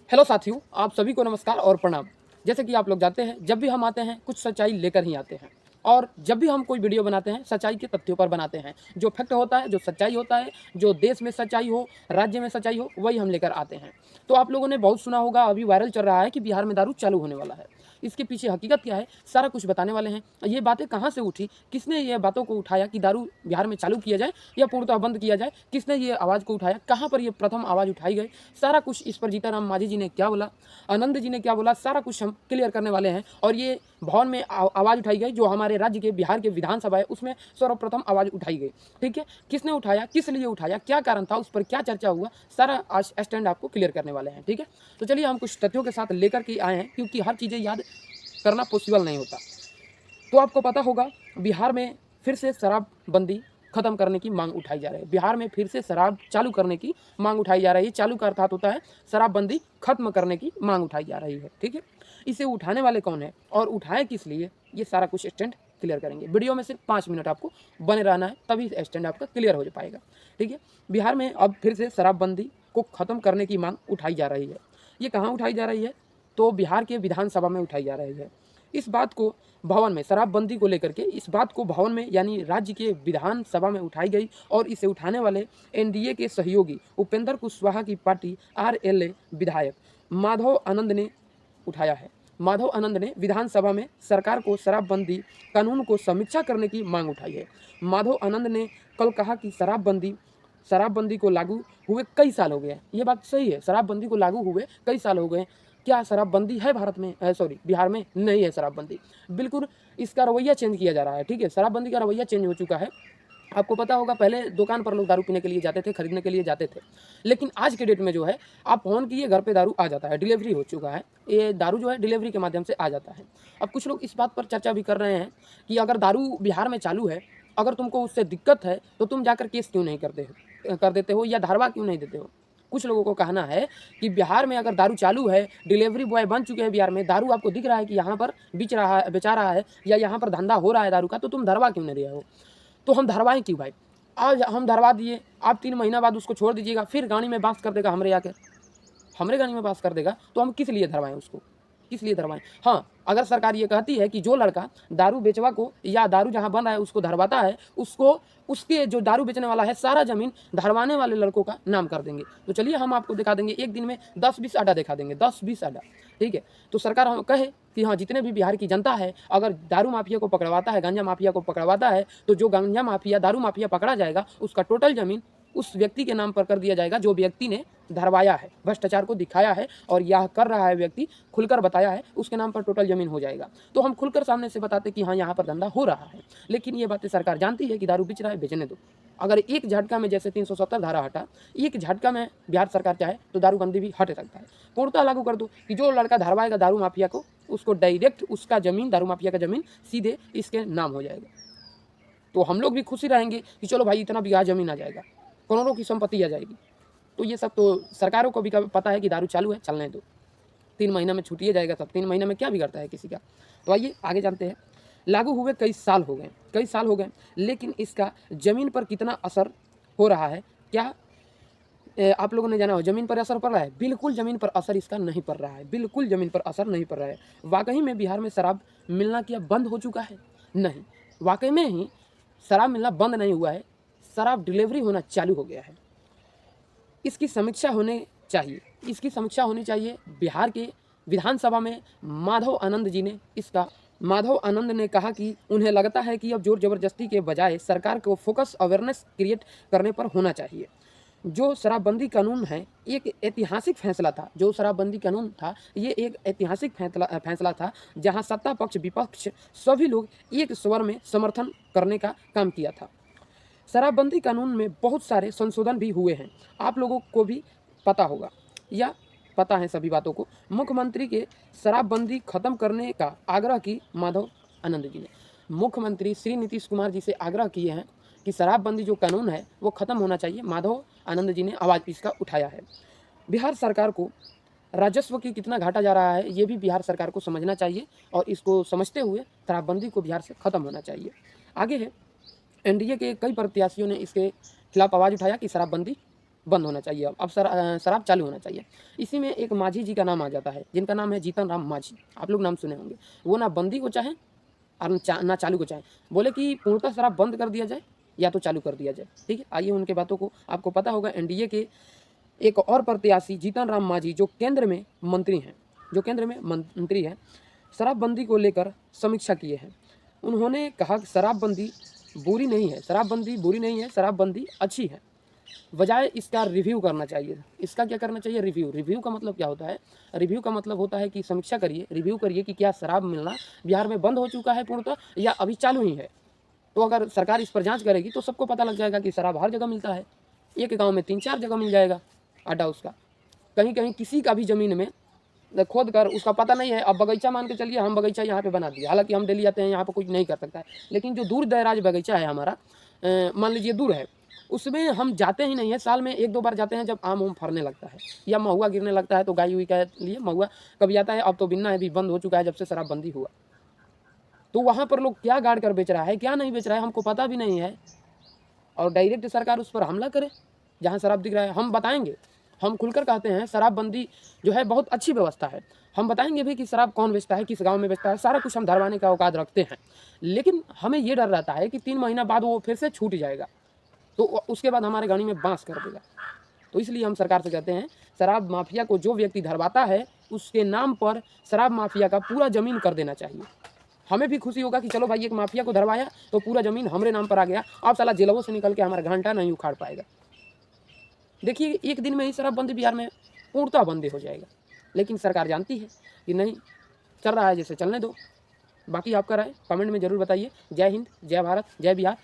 Hello साथियों, आप सभी को नमस्कार और प्रणाम। जैसे कि आप लोग जानते हैं, जब भी हम आते हैं कुछ सच्चाई लेकर ही आते हैं और जब भी हम कोई वीडियो बनाते हैं सच्चाई के तथ्यों पर बनाते हैं। जो फैक्ट होता है, जो सच्चाई होता है, जो देश में सच्चाई हो, राज्य में सच्चाई हो, वही हम लेकर आते हैं। तो आप लोगों ने बहुत सुना होगा, अभी वायरल चल रहा है कि बिहार में दारू चालू होने वाला है। इसके पीछे हकीकत क्या है, सारा कुछ बताने वाले हैं। ये बातें कहाँ से उठी, किसने ये बातों को उठाया कि दारू बिहार में चालू किया जाए या पूर्णतः बंद किया जाए, किसने ये आवाज़ को उठाया, कहाँ पर ये प्रथम आवाज़ उठाई गई, सारा कुछ इस पर जीतन मांझी जी ने क्या बोला, आनंद जी ने क्या बोला, सारा कुछ हम क्लियर करने वाले हैं। और ये भवन में आवाज़ उठाई गई जो हमारे राज्य के बिहार के विधानसभा है, उसमें सर्वप्रथम आवाज़ उठाई गई। ठीक है, किसने उठाया, किस लिए उठाया, क्या कारण था, उस पर क्या चर्चा हुआ, सारा आज स्टैंड आपको क्लियर करने वाले हैं। ठीक है, तो चलिए हम कुछ तथ्यों के साथ लेकर के आए हैं, क्योंकि हर चीज़ें याद करना पॉसिबल नहीं होता। तो आपको पता होगा, बिहार में फिर से शराबबंदी खत्म करने की मांग उठाई जा रही है। बिहार में फिर से शराब चालू करने की मांग उठाई जा रही है। चालू का अर्थात होता है शराबबंदी खत्म करने की मांग उठाई जा रही है। ठीक है, इसे उठाने वाले कौन है और उठाए किस लिए, ये सारा कुछ स्टैंड क्लियर करेंगे। वीडियो में सिर्फ 5 मिनट आपको बने रहना है, तभी स्टैंड आपका क्लियर हो पाएगा। ठीक है, बिहार में अब फिर से शराबबंदी को खत्म करने की मांग उठाई जा रही है। ये कहाँ उठाई जा रही है, तो बिहार के विधानसभा में उठाई जा रही है। इस बात को भवन में, शराबबंदी को लेकर के इस बात को भवन में यानी राज्य के विधानसभा में उठाई गई और इसे उठाने वाले एनडीए के सहयोगी उपेंद्र कुशवाहा की पार्टी आरएलए विधायक माधव आनंद ने उठाया है। माधव आनंद ने विधानसभा में सरकार को शराबबंदी कानून को समीक्षा करने की मांग उठाई है। माधव आनंद ने कल कहा कि शराबबंदी को लागू हुए कई साल हो गए हैं। ये बात सही है, शराबबंदी को लागू हुए कई साल हो गए। क्या शराबबंदी है भारत में, बिहार में नहीं है शराबबंदी। बिल्कुल इसका रवैया चेंज किया जा रहा है। ठीक है, शराबबंदी का रवैया चेंज हो चुका है। आपको पता होगा, पहले दुकान पर लोग दारू पीने के लिए जाते थे, खरीदने के लिए जाते थे, लेकिन आज के डेट में जो है आप फ़ोन किए, घर पे दारू आ जाता है, डिलीवरी हो चुका है। ये दारू जो है डिलीवरी के माध्यम से आ जाता है। अब कुछ लोग इस बात पर चर्चा भी कर रहे हैं कि अगर दारू बिहार में चालू है, अगर तुमको उससे दिक्कत है तो तुम जाकर केस क्यों नहीं कर देते हो या धारवा क्यों नहीं देते हो। कुछ लोगों को कहना है कि बिहार में अगर दारू चालू है, डिलीवरी बॉय बन चुके हैं बिहार में, दारू आपको दिख रहा है कि यहाँ पर बेचा रहा है या यहाँ पर धंधा हो रहा है दारू का, तो तुम धरवा क्यों नहीं रहे हो। तो हम धरवाएं क्यों भाई। आज हम धरवा दिए, आप 3 महीना बाद उसको छोड़ दीजिएगा, फिर गाड़ी में बांस कर देगा हमरे आकर, हमरे गाड़ी में बांस कर देगा, तो हम किस लिए धरवाएं उसको, किस लिए धरवाएं। हाँ, अगर सरकार ये कहती है कि जो लड़का दारू बेचवा को या दारू जहाँ बन रहा है उसको धरवाता है, उसको उसके जो दारू बेचने वाला है सारा ज़मीन धरवाने वाले लड़कों का नाम कर देंगे। तो चलिए हम आपको दिखा देंगे, एक दिन में 10-20 अड्डा दिखा देंगे, 10-20 अड्डा। ठीक है, तो सरकार हम कहे कि हाँ, जितने भी बिहार की जनता है, अगर दारू माफिया को पकड़वाता है, गांजा माफिया को पकड़वाता है, तो जो गांजा माफिया, दारू माफिया पकड़ा जाएगा, उसका टोटल ज़मीन उस व्यक्ति के नाम पर कर दिया जाएगा जो व्यक्ति ने धरवाया है, भ्रष्टाचार को दिखाया है और यह कर रहा है व्यक्ति, खुलकर बताया है, उसके नाम पर टोटल ज़मीन हो जाएगा। तो हम खुलकर सामने से बताते कि हाँ, यहाँ पर धंधा हो रहा है। लेकिन ये बातें सरकार जानती है कि दारू बेच रहा है, बेचने दो। अगर एक झटका में, जैसे 370 धारा हटा, एक झटका में बिहार सरकार चाहे तो दारूबंदी भी हट सकता है। पूर्णतः लागू कर दो कि जो लड़का धरवाएगा दारू माफिया को, उसको डायरेक्ट उसका ज़मीन, दारू माफिया का ज़मीन सीधे इसके नाम हो जाएगा। तो हम लोग भी खुशी रहेंगे कि चलो भाई, इतना बीघा ज़मीन आ जाएगा, करोड़ों की संपत्ति आ जाएगी। तो ये सब तो सरकारों को भी पता है कि दारू चालू है, चलने दो, 3 महीना में छूटिए जाएगा, तब 3 महीने में क्या बिगड़ता है किसी का। तो आइए आगे जानते हैं। लागू हुए कई साल हो गए, लेकिन इसका ज़मीन पर कितना असर हो रहा है, क्या आप लोगों ने जाना हो ज़मीन पर असर पड़ रहा है? बिल्कुल ज़मीन पर असर इसका नहीं पड़ रहा है, बिल्कुल ज़मीन पर असर नहीं पड़ रहा है। वाकई में बिहार में शराब मिलना क्या बंद हो चुका है? नहीं, वाकई में ही शराब मिलना बंद नहीं हुआ है, शराब डिलीवरी होना चालू हो गया है। इसकी समीक्षा होनी चाहिए। बिहार के विधानसभा में माधव आनंद ने कहा कि उन्हें लगता है कि अब जोर ज़बरदस्ती के बजाय सरकार को फोकस अवेयरनेस क्रिएट करने पर होना चाहिए। जो शराबबंदी कानून है, एक ऐतिहासिक फैसला था। जो शराबबंदी कानून था, ये एक ऐतिहासिक फैसला था, जहां सत्ता पक्ष विपक्ष सभी लोग एक स्वर में समर्थन करने का काम किया था। शराबबंदी कानून में बहुत सारे संशोधन भी हुए हैं, आप लोगों को भी पता होगा या पता है सभी बातों को। मुख्यमंत्री के शराबबंदी खत्म करने का आग्रह की माधव आनंद जी ने, मुख्यमंत्री श्री नीतीश कुमार जी से आग्रह किए हैं कि शराबबंदी जो कानून है वो ख़त्म होना चाहिए। माधव आनंद जी ने आवाज़ इसका उठाया है। बिहार सरकार को राजस्व की कितना घाटा जा रहा है, ये भी बिहार सरकार को समझना चाहिए और इसको समझते हुए शराबबंदी को बिहार से ख़त्म होना चाहिए। आगे है, एनडीए के कई प्रत्याशियों ने इसके खिलाफ आवाज़ उठाया कि शराबबंदी बंद होना चाहिए, अब शराब चालू होना चाहिए। इसी में एक माझी जी का नाम आ जाता है, जिनका नाम है जीतन राम माझी, आप लोग नाम सुने होंगे। वो ना बंदी को चाहें और ना चालू को चाहें, बोले कि पूर्णतः शराब बंद कर दिया जाए या तो चालू कर दिया जाए। ठीक है, आइए उनके बातों को, आपको पता होगा एनडीए के एक और प्रत्याशी जीतन राम मांझी जो केंद्र में मंत्री हैं, शराबबंदी को लेकर समीक्षा किए हैं। उन्होंने कहा कि शराबबंदी बुरी नहीं है, शराबबंदी अच्छी है, बजाय इसका रिव्यू करना चाहिए। इसका क्या करना चाहिए? रिव्यू का मतलब क्या होता है? रिव्यू का मतलब होता है कि समीक्षा करिए, रिव्यू करिए कि क्या शराब मिलना बिहार में बंद हो चुका है पूर्णतः या अभी चालू ही है। तो अगर सरकार इस पर जांच करेगी तो सबको पता लग जाएगा कि शराब हर जगह मिलता है, एक गांव में 3-4 जगह मिल जाएगा अड्डा उसका। कहीं कहीं किसी का भी ज़मीन में खोद कर, उसका पता नहीं है, अब बगीचा मान के चलिए, हम बगीचा यहाँ पे बना दिया, हालांकि हम दिल्ली आते हैं, यहाँ पे कुछ नहीं कर सकता है, लेकिन जो दूर दराज बगीचा है हमारा, मान लीजिए दूर है, उसमें हम जाते ही नहीं है, साल में 1-2 बार जाते हैं जब आम उम फरने लगता है या महुआ गिरने लगता है, तो गाय हुई के लिए महुआ कभी आता है। अब तो बिनना है भी बंद हो चुका है जब से शराबबंदी हुआ। तो वहाँ पर लोग क्या गाड़ कर बेच रहा है, क्या नहीं बेच रहा है, हमको पता भी नहीं है, और डायरेक्ट सरकार उस पर हमला करे जहाँ शराब दिख रहा है। हम बताएंगे, हम खुलकर कहते हैं शराबबंदी जो है बहुत अच्छी व्यवस्था है। हम बताएंगे भी कि शराब कौन बेचता है, किस गांव में बेचता है, सारा कुछ हम धरवाने का औकात रखते हैं। लेकिन हमें ये डर रहता है कि 3 महीना बाद वो फिर से छूट जाएगा, तो उसके बाद हमारे गाड़ी में बांस कर देगा। तो इसलिए हम सरकार से कहते हैं, शराब माफिया को जो व्यक्ति धरवाता है उसके नाम पर शराब माफिया का पूरा ज़मीन कर देना चाहिए। हमें भी खुशी होगा कि चलो भाई एक माफिया को धरवाया तो पूरा ज़मीन हमारे नाम पर आ गया, अब साला जेलों से निकल के हमारा घंटा नहीं उखाड़ पाएगा। देखिए, एक दिन में ही शराबबंदी बिहार में पूर्णतः बंद हो जाएगा, लेकिन सरकार जानती है कि नहीं, चल रहा है जैसे चलने दो। बाकी आपका राय कमेंट में ज़रूर बताइए। जय हिंद, जय भारत, जय बिहार।